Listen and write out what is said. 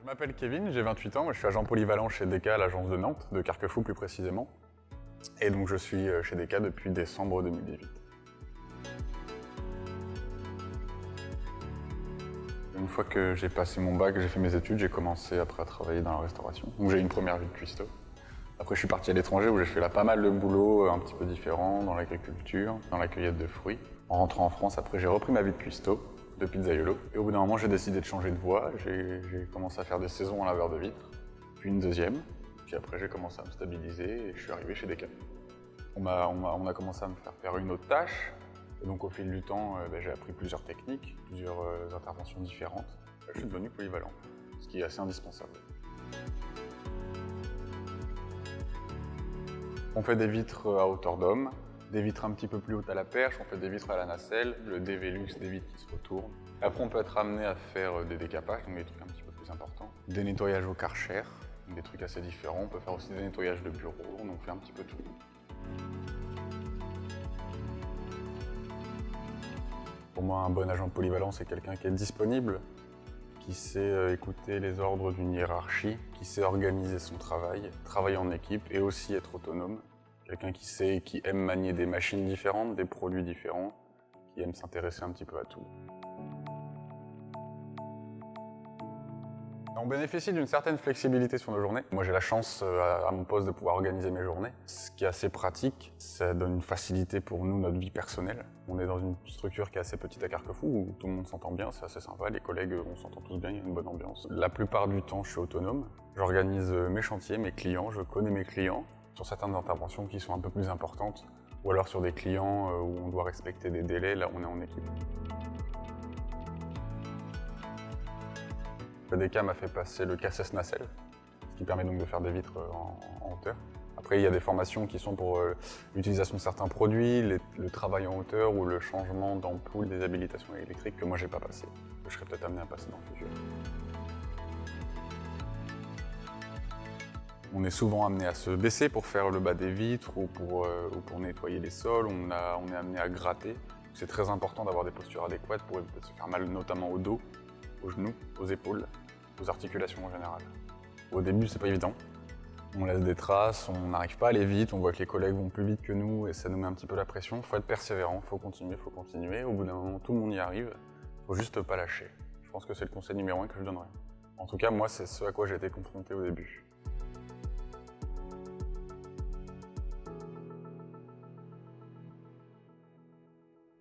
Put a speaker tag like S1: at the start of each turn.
S1: Je m'appelle Kevin, j'ai 28 ans, moi, je suis agent polyvalent chez DK, l'agence de Nantes, de Carquefou plus précisément. Et donc je suis chez DK depuis décembre 2018. Une fois que j'ai passé mon bac, j'ai fait mes études, j'ai commencé après à travailler dans la restauration. Donc j'ai eu une première vie de cuistot. Après je suis parti à l'étranger où j'ai fait là pas mal de boulot un petit peu différent, dans l'agriculture, dans la cueillette de fruits. En rentrant en France, après j'ai repris ma vie de cuistot, de pizzaiolo. Et au bout d'un moment, j'ai décidé de changer de voie. J'ai commencé à faire des saisons en laveur de vitres, puis une deuxième. Puis après, j'ai commencé à me stabiliser et je suis arrivé chez DK. On a commencé à me faire une autre tâche. Et donc au fil du temps, j'ai appris plusieurs techniques, plusieurs interventions différentes. Je suis devenu polyvalent, ce qui est assez indispensable. On fait des vitres à hauteur d'homme, des vitres un petit peu plus hautes à la perche, on fait des vitres à la nacelle, le Dvelux, des vitres qui se retournent. Après, on peut être amené à faire des décapages, donc des trucs un petit peu plus importants. Des nettoyages au Karcher, des trucs assez différents. On peut faire aussi des nettoyages de bureaux, donc on fait un petit peu tout. Pour moi, un bon agent polyvalent, c'est quelqu'un qui est disponible, qui sait écouter les ordres d'une hiérarchie, qui sait organiser son travail, travailler en équipe et aussi être autonome. Quelqu'un qui sait et qui aime manier des machines différentes, des produits différents, qui aime s'intéresser un petit peu à tout. On bénéficie d'une certaine flexibilité sur nos journées. Moi, j'ai la chance à mon poste de pouvoir organiser mes journées. Ce qui est assez pratique, ça donne une facilité pour nous, notre vie personnelle. On est dans une structure qui est assez petite à Carquefou, où tout le monde s'entend bien, c'est assez sympa. Les collègues, on s'entend tous bien, il y a une bonne ambiance. La plupart du temps, je suis autonome. J'organise mes chantiers, mes clients, je connais mes clients. Sur certaines interventions qui sont un peu plus importantes, ou alors sur des clients où on doit respecter des délais, là on est en équipe. Le DK m'a fait passer le CACES nacelle, ce qui permet donc de faire des vitres en hauteur. Après, il y a des formations qui sont pour l'utilisation de certains produits, le travail en hauteur ou le changement d'ampoule des habilitations électriques que moi j'ai pas passé, que je serais peut-être amené à passer dans le futur. On est souvent amené à se baisser pour faire le bas des vitres ou pour nettoyer les sols. On est amené à gratter. C'est très important d'avoir des postures adéquates pour éviter de se faire mal, notamment au dos, aux genoux, aux épaules, aux articulations en général. Au début, c'est pas évident. On laisse des traces, on n'arrive pas à aller vite, on voit que les collègues vont plus vite que nous et ça nous met un petit peu la pression. Il faut être persévérant, il faut continuer. Au bout d'un moment, tout le monde y arrive. Il faut juste pas lâcher. Je pense que c'est le conseil numéro 1 que je donnerais. En tout cas, moi, c'est ce à quoi j'ai été confronté au début.